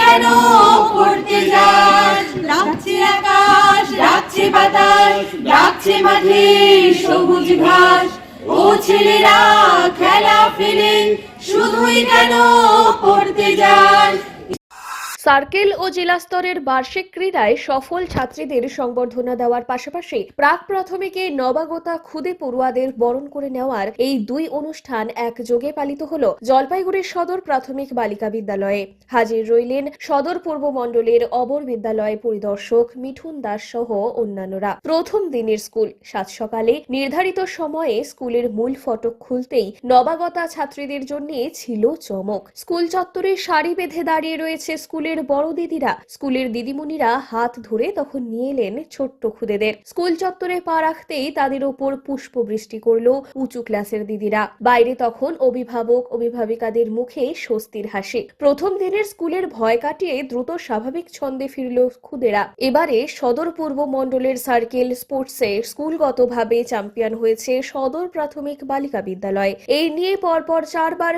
কেন পড়তে যাস? ডাকছে আকাশ, ডাকছে বাতাস, ডাকছে মাঠে সবুজ ঘাস। ও ছেলেরা খেলা ফেলে শুধুই কেন পড়তে যাস? সার্কেল ও জেলা স্তরের বার্ষিক ক্রীড়ায় সফল ছাত্রীদের সংবর্ধনা দেওয়ার পাশাপাশি প্রাক প্রাথমিকে নবাগতা খুদে পড়ুয়াদের বরণ করে নেওয়ার এই দুই অনুষ্ঠান একযোগে পালিত হল জলপাইগুড়ির সদর প্রাথমিক বালিকা বিদ্যালয়ে। হাজির রইলেন সদর পূর্ব মণ্ডলের অবর বিদ্যালয় পরিদর্শক মিঠুন দাস সহ অন্যান্যরা। প্রথম দিনের স্কুল, সাত সকালে নির্ধারিত সময়ে স্কুলের মূল ফটক খুলতেই নবাগতা ছাত্রীদের জন্য ছিল চমক। স্কুল চত্বরে সারি বেঁধে দাঁড়িয়ে রয়েছে স্কুলের বড় দিদিরা। স্কুলের দিদিমণিরা হাত ধরে তখন নিয়ে এলেন ছোট্ট খুদেদের। স্কুল চত্বরে পা রাখতেই তাদের ওপর পুষ্প বৃষ্টি করল উঁচু ক্লাসের দিদিরা। বাইরে তখন অভিভাবক অভিভাবিকাদের মুখে স্বস্তির হাসি। প্রথম দিনের স্কুলের ভয় কাটিয়ে দ্রুত স্বাভাবিক ছন্দে ফিরল খুদেরা। এবারে সদর পূর্ব মণ্ডলের সার্কেল স্পোর্টসে স্কুলগতভাবে চ্যাম্পিয়ন হয়েছে সদর প্রাথমিক বালিকা বিদ্যালয়। এই নিয়ে পরপর 4 বার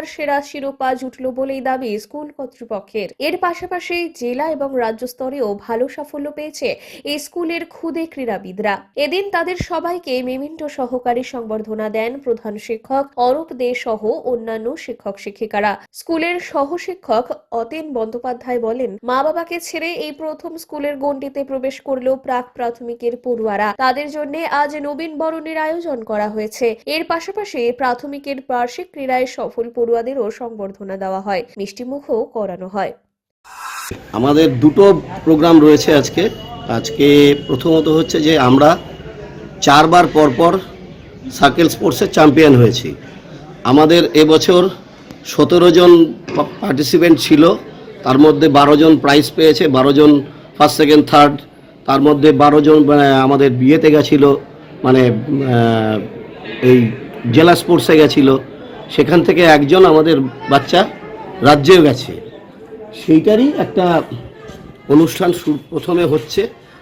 সেরা শিরোপা জুটল বলেই দাবি স্কুল কর্তৃপক্ষের। এর পাশাপাশি জেলা এবং রাজ্য স্তরেও ভালো সাফল্য পেয়েছে এই স্কুলের খুদে ক্রীড়াবিদরা। এদিন তাদের সবাইকে মেমেন্টো সহকারী সংবর্ধনা দেন প্রধান শিক্ষক অরূপ দে সহ অন্যান্য শিক্ষক শিক্ষিকারা। স্কুলের সহ শিক্ষক অতেন বন্দ্যোপাধ্যায় বলেন, মা বাবাকে ছেড়ে এই প্রথম স্কুলের গণ্ডিতে প্রবেশ করল প্রাক প্রাথমিকের পড়ুয়ারা। তাদের জন্য আজ নবীন বরণের আয়োজন করা হয়েছে। এর পাশাপাশি প্রাথমিকের বার্ষিক ক্রীড়ায় সফল পড়ুয়াদেরও সংবর্ধনা দেওয়া হয়, মিষ্টিমুখও করানো হয়। আমাদের দুটো প্রোগ্রাম রয়েছে আজকে প্রথমত হচ্ছে যে আমরা 4 বার পরপর সার্কেল স্পোর্টসের চ্যাম্পিয়ন হয়েছি। আমাদের এবছর 17 জন পার্টিসিপেন্ট ছিল, তার মধ্যে 12 জন প্রাইজ পেয়েছে, 12 জন ফার্স্ট সেকেন্ড থার্ড। তার মধ্যে 12 জন আমাদের বিয়েতে গেছিলো, মানে এই জেলা স্পোর্টসে গেছিলো। সেখান থেকে একজন আমাদের বাচ্চা রাজ্যেও গেছে। সেইটারই একটা অনুষ্ঠান প্রথমে হচ্ছে।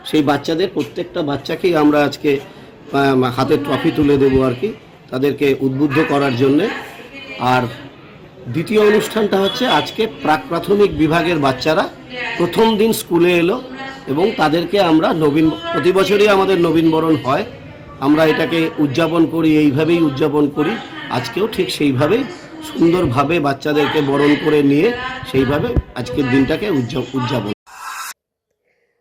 সেই বাচ্চাদের প্রত্যেকটা বাচ্চাকেই আমরা আজকে হাতে ট্রফি তুলে দেবো আর কি, তাদেরকে উদ্বুদ্ধ করার জন্যে। আর দ্বিতীয় অনুষ্ঠানটা হচ্ছে আজকে প্রাক প্রাথমিক বিভাগের বাচ্চারা প্রথম দিন স্কুলে এলো এবং তাদেরকে আমরা প্রতি বছরই আমাদের নবীনবরণ হয়, আমরা এটাকে উদযাপন করি, এইভাবেই উদযাপন করি। আজকেও ঠিক সেইভাবেই সুন্দরভাবে বাচ্চাদেরকে বরণ করে নিয়ে সেইভাবে আজকের দিনটাকে উদযাপন।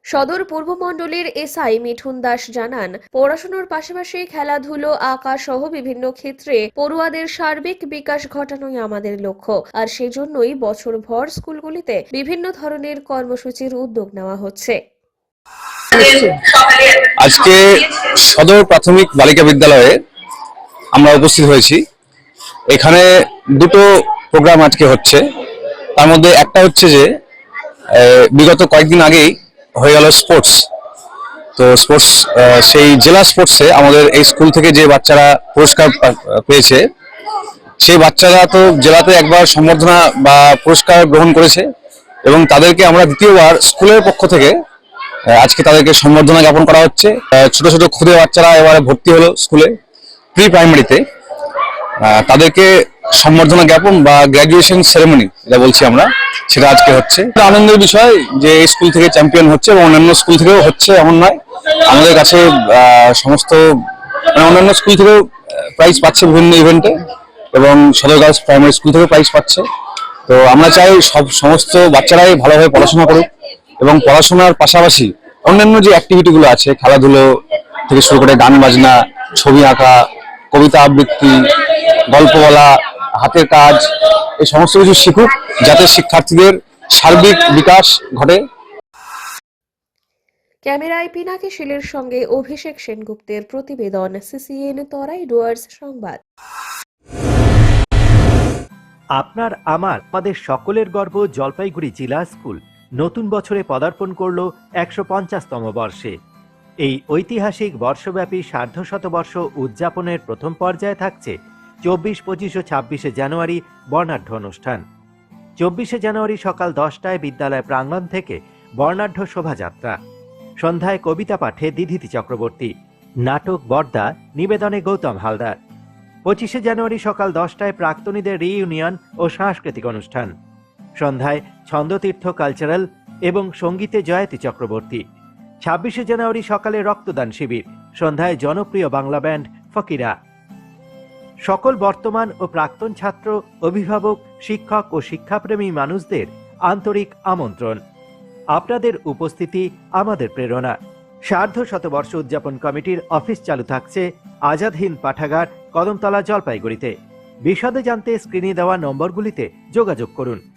সদর পূর্ব মণ্ডলের এসআই মিঠুন দাস জানান, পড়াশোনার পাশাপাশি খেলাধুলো, আঁকা সহ বিভিন্ন ক্ষেত্রে পড়ুয়াদের সার্বিক বিকাশ ঘটানোই আমাদের লক্ষ্য। আর সেজন্যই বছরভর স্কুলগুলিতে বিভিন্ন ধরনের কর্মসূচির উদ্যোগ নেওয়া হচ্ছে। আজকে সদর প্রাথমিক বালিকা বিদ্যালয়ে আমরা উপস্থিত হয়েছি। এখানে দুটো প্রোগ্রাম আজকে হচ্ছে। তার মধ্যে একটা হচ্ছে যে বিগত কয়েকদিন আগেই হয়ে গেল স্পোর্টস। তো স্পোর্টস, সেই জেলা স্পোর্টসে আমাদের এই স্কুল থেকে যে বাচ্চারা পুরস্কার পেয়েছে, সেই বাচ্চারা তো জেলাতে একবার সম্বর্ধনা বা পুরস্কার গ্রহণ করেছে এবং তাদেরকে আমরা দ্বিতীয়বার স্কুলের পক্ষ থেকে আজকে তাদেরকে সম্বর্ধনা জ্ঞাপন করা হচ্ছে। ছোট ছোট ক্ষুদে বাচ্চারা এবারে ভর্তি হলো স্কুলে, প্রি প্রাইমারিতে। তাদেরকে সম্বর্ধনা জ্ঞাপন বা গ্র্যাজুয়েশন সেরেমনি যেটা বলছি আমরা, সেটা আজকে হচ্ছে। আনন্দের বিষয় যে এই স্কুল থেকে চ্যাম্পিয়ন হচ্ছে এবং অন্যান্য স্কুল থেকেও হচ্ছে এমন নয়। আমাদের কাছে সমস্ত অন্যান্য স্কুল থেকেও প্রাইজ পাচ্ছে বিভিন্ন ইভেন্টে এবং সদর গার্লস প্রাইমারি স্কুল থেকেও প্রাইজ পাচ্ছে। তো আমরা চাই সমস্ত বাচ্চারাই ভালোভাবে পড়াশোনা করুক এবং পড়াশোনার পাশাপাশি অন্যান্য যে অ্যাক্টিভিটিগুলো আছে, খেলাধুলো থেকে শুরু করে গান বাজনা, ছবি আঁকা, কবিতা আবৃত্তি, গল্প বলা, হাতের কাজ, এই সমস্ত কিছু শিখুক, যাতে শিক্ষার্থীদের সার্বিক বিকাশ ঘটে। ক্যামেরায় পিনাকি শীলের সঙ্গে অভিষেক সেনগুপ্তের প্রতিবেদন, সিসিএন তরাই ডুয়ার্স সংবাদ। আমাদের সকলের গর্ব জলপাইগুড়ি জেলা স্কুল নতুন বছরে পদার্পণ করল 150তম বর্ষে। এই ঐতিহাসিক বর্ষব্যাপী সার্ধশতবর্ষ উদযাপনের প্রথম পর্যায়ে থাকছে 24, 25 ও 26শে জানুয়ারি বর্ণাঢ্য অনুষ্ঠান। 24শে জানুয়ারি সকাল 10টায় বিদ্যালয় প্রাঙ্গণ থেকে বর্ণাঢ্য শোভাযাত্রা, সন্ধ্যায় কবিতা পাঠে দিধিতি চক্রবর্তী, নাটক বর্দা, নিবেদনে গৌতম হালদার। 25শে জানুয়ারি সকাল 10টায় প্রাক্তনীদের রিইউনিয়ন ও সাংস্কৃতিক অনুষ্ঠান। সন্ধ্যায় ছন্দতীর্থ কালচারাল এবং সঙ্গীতে জয়াতি চক্রবর্তী। 26শে জানুয়ারি সকালে রক্তদান শিবির, সন্ধ্যায় জনপ্রিয় বাংলা ব্যান্ড ফকিরা। সকল বর্তমান ও প্রাক্তন ছাত্র, অভিভাবক, শিক্ষক ও শিক্ষাপ্রেমী মানুষদের আন্তরিক আমন্ত্রণ। আপনাদের উপস্থিতি আমাদের প্রেরণা। সার্ধ শতবর্ষ উদযাপন কমিটির অফিস চালু থাকছে আজাদ হিন্দ পাঠাগার, কদমতলা, জলপাইগুড়িতে। বিশদে জানতে স্ক্রিনে দেওয়া নম্বরগুলিতে যোগাযোগ করুন।